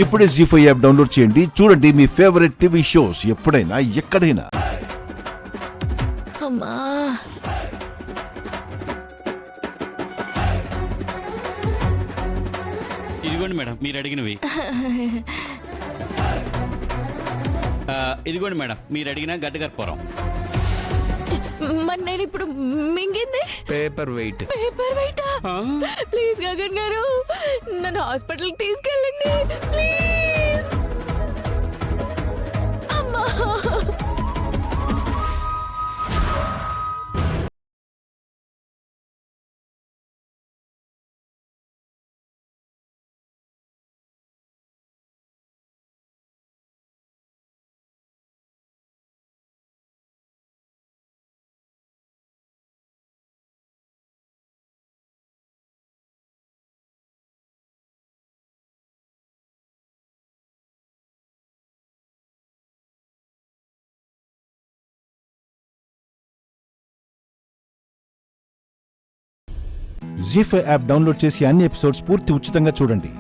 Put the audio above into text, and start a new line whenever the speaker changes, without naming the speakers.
ఇప్పుడే జీ5 app download చేయండి. చూడండి మీ ఫేవరెట్ టీవీ షోస్ ఎప్పుడైనా ఎక్కడైనా.
అమ్మా
ఇదిగోండి మేడం మీరు అడిగినవి. ఇదిగోండి మేడం మీరు అడిగిన గడ్డకర్పూరం.
మరి నేను ఇప్పుడు మింగింది
పేపర్ వెయిట్.
పేపర్ వెయిటా? ప్లీజ్ గగన్ గారు నన్ను హాస్పిటల్కి తీసుకెళ్ళండి ప్లీజ్. అమ్మా
జీ5 యాప్ డౌన్లోడ్ చేసి అన్ని ఎపిసోడ్స్ పూర్తి ఉచితంగా చూడండి.